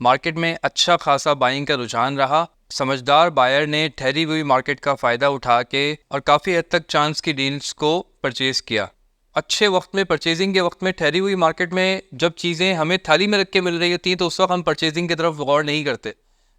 Market में अच्छा खासा बाइंग का रुझान रहा। समझदार बायर ने ठहरी हुई मार्केट का फ़ायदा उठा के और काफ़ी हद तक चांस की डील्स को परचेज़ किया। अच्छे वक्त में, परचेजिंग के वक्त में, ठहरी हुई मार्केट में जब चीज़ें हमें थाली में रख के मिल रही होती हैं तो उस वक्त हम परचेजिंग की तरफ गौर नहीं करते।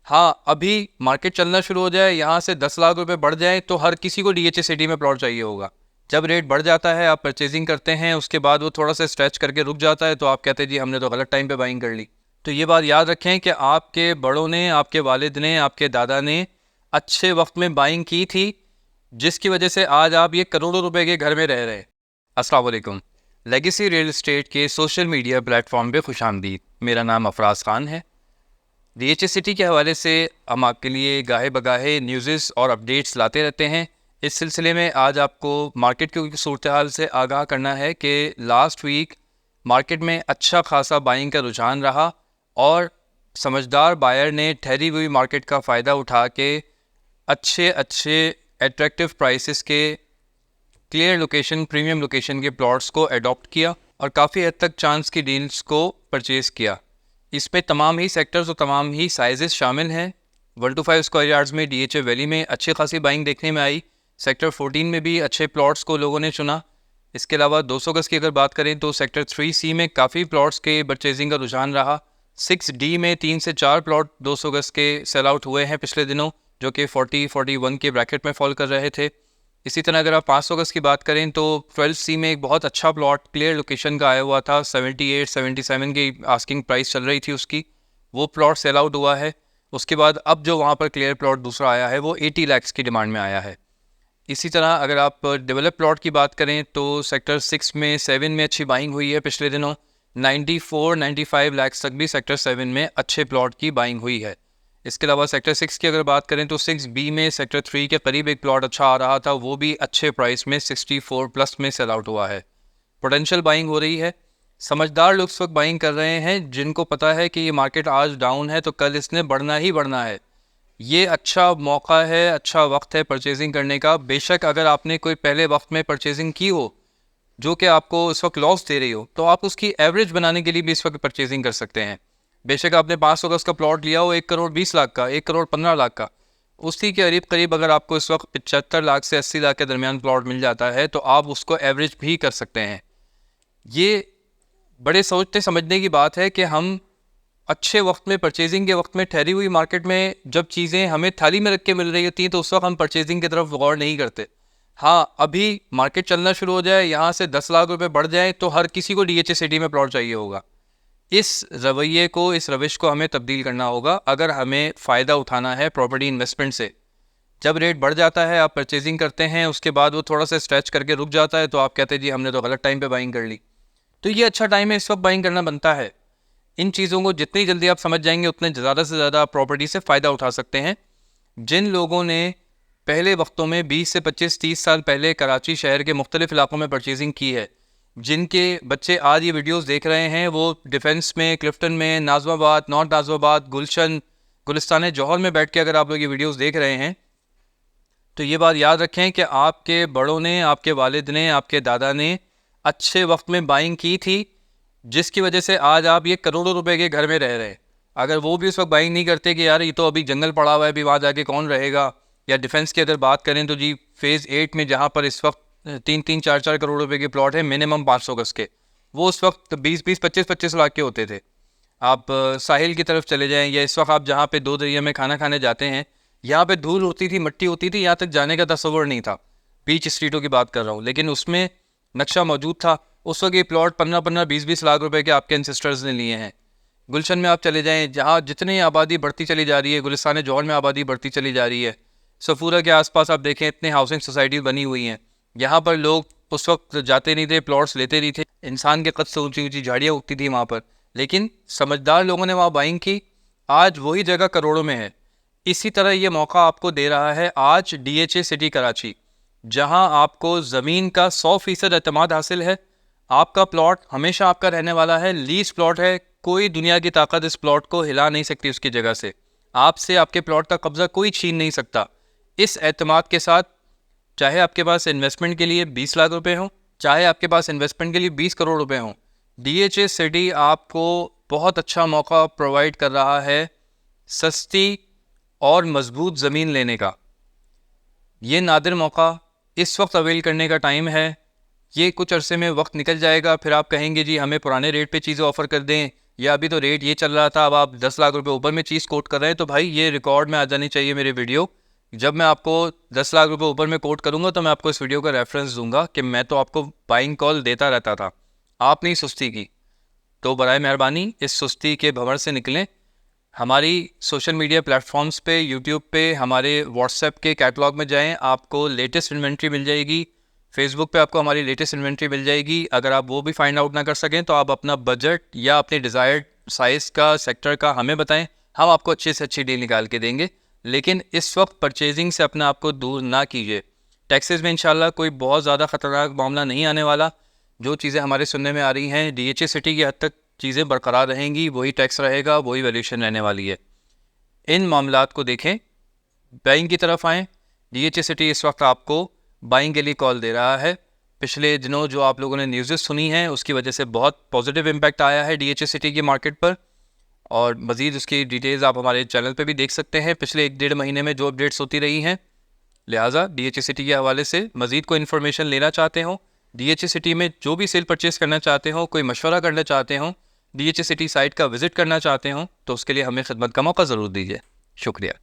हाँ, अभी मार्केट चलना शुरू हो जाए, यहाँ से 10 लाख रुपए बढ़ जाए तो हर किसी को डीएचए सिटी में प्लॉट चाहिए होगा। जब रेट बढ़ जाता है, आप परचेजिंग करते हैं, उसके बाद वो थोड़ा सा स्ट्रेच करके रुक जाता है तो आप कहते हैं जी हमने तो गलत टाइम पे बाइंग कर ली। तो ये बात याद रखें कि आपके बड़ों ने, आपके वालिद ने, आपके दादा ने अच्छे वक्त में बाइंग की थी, जिसकी वजह से आज आप ये करोड़ों रुपए के घर में रह रहे हैं। अस्सलाम वालेकुम। लेगेसी रियल एस्टेट के सोशल मीडिया प्लेटफॉर्म पे खुशामदीद। मेरा नाम अफराज खान है। डीएचए सिटी के हवाले से हम आपके लिए गाहे बगाहे न्यूज़ और अपडेट्स लाते रहते हैं। इस सिलसिले में आज आपको मार्केट की सूरत हाल से आगाह करना है कि लास्ट वीक मार्केट में अच्छा खासा बाइंग का रुझान रहा और समझदार बायर ने ठहरी हुई मार्केट का फ़ायदा उठा के अच्छे अच्छे एट्रैक्टिव प्राइसेस के क्लियर लोकेशन, प्रीमियम लोकेशन के प्लॉट्स को अडॉप्ट किया और काफ़ी हद तक चांस की डील्स को परचेज़ किया। इसमें तमाम ही सेक्टर्स और तमाम ही साइजेस शामिल हैं। 125 स्क्वायर यार्ड्स में डीएचए वैली में अच्छी खासी बाइंग देखने में आई। सेक्टर 14 में भी अच्छे प्लॉट्स को लोगों ने चुना। इसके अलावा 200 गज़ की अगर बात करें तो सेक्टर 3C में काफ़ी प्लॉट्स के परचेजिंग का रुझान रहा। 6D में 3 से 4 प्लॉट 200 गज़ के सेल आउट हुए हैं पिछले दिनों, जो कि 40-41 के ब्रैकेट में फॉल कर रहे थे। इसी तरह अगर आप 500 गज़ की बात करें तो 12C में एक बहुत अच्छा प्लॉट क्लियर लोकेशन का आया हुआ था। 78-77 की आस्किंग प्राइस चल रही थी उसकी। वो प्लॉट सेल आउट हुआ है। उसके बाद अब जो वहाँ पर क्लियर प्लॉट दूसरा आया है वो 80 लाख की डिमांड में आया है। इसी तरह अगर आप डेवलप प्लॉट की बात करें तो सेक्टर 6 में 7 में अच्छी बाइंग हुई है पिछले दिनों। 94-95 लाख तक भी सेक्टर 7 में अच्छे प्लॉट की बाइंग हुई है। इसके अलावा सेक्टर 6 की अगर बात करें तो 6B में सेक्टर 3 के करीब एक प्लॉट अच्छा आ रहा था, वो भी अच्छे प्राइस में 64+ में सेल आउट हुआ है। पोटेंशियल बाइंग हो रही है। समझदार लोग इस वक्त बाइंग कर रहे हैं, जिनको पता है कि ये मार्केट आज डाउन है तो कल इसने बढ़ना ही बढ़ना है। ये अच्छा मौका है, अच्छा वक्त है परचेजिंग करने का। बेशक अगर आपने कोई पहले वक्त में परचेजिंग की हो जो कि आपको इस वक्त लॉस दे रही हो, तो आप उसकी एवरेज बनाने के लिए भी इस वक्त परचेजिंग कर सकते हैं। बेशक आपने 500 गज़ का प्लॉट लिया हो 1 करोड़ 20 लाख का, 1 करोड़ 15 लाख का, उसी के करीब करीब अगर आपको इस वक्त 75 लाख से 80 लाख के दरमियान प्लॉट मिल जाता है तो आप उसको एवरेज भी कर सकते हैं। ये बड़े सोचते समझने की बात है कि हम अच्छे वक्त में, परचेजिंग के वक्त में, ठहरी हुई मार्केट में जब चीज़ें हमें थाली में रख के मिल रही होती हैं तो उस वक्त हम परचेजिंग की तरफ गौर नहीं करते। हाँ, अभी मार्केट चलना शुरू हो जाए, यहाँ से 10 लाख रुपए बढ़ जाए तो हर किसी को डीएचए सिटी में प्लॉट चाहिए होगा। इस रवैये को, इस रविश को हमें तब्दील करना होगा अगर हमें फ़ायदा उठाना है प्रॉपर्टी इन्वेस्टमेंट से। जब रेट बढ़ जाता है, आप परचेजिंग करते हैं, उसके बाद वो थोड़ा सा स्ट्रेच करके रुक जाता है तो आप कहते हैं जी हमने तो गलत टाइम पे बाइंग कर ली। तो ये अच्छा टाइम है, इस वक्त बाइंग करना बनता है। इन चीज़ों को जितनी जल्दी आप समझ जाएंगे उतने ज़्यादा से ज़्यादा प्रॉपर्टी से फ़ायदा उठा सकते हैं। जिन लोगों ने पहले वक्तों में 20 से 25-30 साल पहले कराची शहर के मुख्तलिफ इलाकों में परचेजिंग की है, जिनके बच्चे आज ये वीडियोस देख रहे हैं, वो डिफेंस में, क्लिफ्टन में, नाज़िमाबाद, नॉर्थ नाज़िमाबाद, गुलशन, गुलिस्तान जौहर में बैठ के अगर आप लोग ये वीडियोस देख रहे हैं तो ये बात याद रखें कि आपके बड़ों ने, आपके वालिद ने, आपके दादा ने अच्छे वक्त में बाइंग की थी, जिसकी वजह से आज आप ये करोड़ों रुपए के घर में रह रहे हैं। अगर वो भी उस वक्त बाइंग नहीं करते कि यार ये तो अभी जंगल पड़ा हुआ है, अभी वहाँ जाके कौन रहेगा, या डिफेंस की अगर बात करें तो जी फेज़ 8 में जहाँ पर इस वक्त 3-3, 4-4 करोड़ रुपए के प्लॉट है मिनिमम 500 गज़ के, वो उस वक्त 20-20, 25-25 लाख के होते थे। आप साहिल की तरफ चले जाएं, या इस वक्त आप जहाँ पे दो दरिया में खाना खाने जाते हैं, यहाँ पे धूल होती थी, मिट्टी होती थी, यहाँ तक जाने का तस्वर नहीं था। बीच स्ट्रीटों की बात कर रहा हूँ, लेकिन उसमें नक्शा मौजूद था। उस वक्त ये प्लॉट 15-15, 20-20 लाख रुपए के आपके एंसेस्टर्स ने लिए हैं। गुलशन में आप चले जाएं, जहाँ जितनी आबादी बढ़ती चली जा रही है, गुलिस्तान जौहर में आबादी बढ़ती चली जा रही है, सफूरा के आसपास आप देखें इतने हाउसिंग सोसाइटी बनी हुई हैं। यहाँ पर लोग उस वक्त जाते नहीं थे, प्लॉट्स लेते नहीं थे, इंसान के कद से ऊंची ऊंची झाड़ियाँ उगती थी वहाँ पर, लेकिन समझदार लोगों ने वहाँ बाइंग की। आज वही जगह करोड़ों में है। इसी तरह ये मौका आपको दे रहा है आज डीएचए सिटी कराची, जहां आपको ज़मीन का 100% एतमाद हासिल है। आपका प्लॉट हमेशा आपका रहने वाला है, लीज प्लॉट है, कोई दुनिया की ताकत इस प्लॉट को हिला नहीं सकती उसकी जगह से। आपसे आपके प्लॉट का कब्जा कोई छीन नहीं सकता। इस एतमाद के साथ, चाहे आपके पास इन्वेस्टमेंट के लिए 20 लाख रुपए हों, चाहे आपके पास इन्वेस्टमेंट के लिए 20 करोड़ रुपए हों, डीएचए सिटी आपको बहुत अच्छा मौका प्रोवाइड कर रहा है सस्ती और मजबूत ज़मीन लेने का। ये नादिर मौका इस वक्त अवेल करने का टाइम है। ये कुछ अरसे में वक्त निकल जाएगा, फिर आप कहेंगे जी हमें पुराने रेट पे चीज़ें ऑफ़र कर दें, या अभी तो रेट ये चल रहा था, अब आप 10 लाख रुपए ऊपर में चीज़ कोट कर रहे हैं। तो भाई ये रिकॉर्ड में आ जानी चाहिए मेरी वीडियो। जब मैं आपको 10 लाख रुपए ऊपर में कोट करूँगा तो मैं आपको इस वीडियो का रेफरेंस दूंगा कि मैं तो आपको बाइंग कॉल देता रहता था, आपने सुस्ती की। तो बराए मेहरबानी इस सुस्ती के भंवर से निकलें। हमारी सोशल मीडिया प्लेटफॉर्म्स पे, यूट्यूब पे, हमारे व्हाट्सएप के कैटलॉग में जाएं, आपको लेटेस्ट इन्वेंट्री मिल जाएगी। फेसबुक पे आपको हमारी लेटेस्ट इन्वेंट्री मिल जाएगी। अगर आप वो भी फाइंड आउट ना कर सकें तो आप अपना बजट या अपने डिज़ायर्ड साइज़ का, सेक्टर का हमें बताएं, हम आपको अच्छी से अच्छी डील निकाल के देंगे। लेकिन इस वक्त परचेजिंग से अपने आप को दूर ना कीजिए। टैक्सेस में इंशाल्लाह कोई बहुत ज़्यादा ख़तरनाक मामला नहीं आने वाला। जो चीज़ें हमारे सुनने में आ रही हैं, DHA सिटी की हद तक चीज़ें बरकरार रहेंगी, वही टैक्स रहेगा, वही वैल्यूशन रहने वाली है। इन मामलात को देखें, बाइंग की तरफ आएँ। DHA सिटी इस वक्त आपको बाइंग के लिए कॉल दे रहा है। पिछले दिनों जो आप लोगों ने न्यूज़ सुनी हैं उसकी वजह से बहुत पॉजिटिव इम्पैक्ट आया है DHA सिटी की मार्केट पर, और मज़ीद उसकी डिटेल्स आप हमारे चैनल पे भी देख सकते हैं पिछले 1-1.5 महीने में जो अपडेट्स होती रही हैं। लिहाजा DHA सिटी के हवाले से मज़ीद कोई इन्फॉर्मेशन लेना चाहते हो, DHA सिटी में जो भी सेल परचेज़ करना चाहते हो, कोई मशवरा करना चाहते हो, DHA सिटी साइट का विज़िट करना चाहते हो, तो उसके लिए हमें खिदमत का मौका ज़रूर दीजिए। शुक्रिया।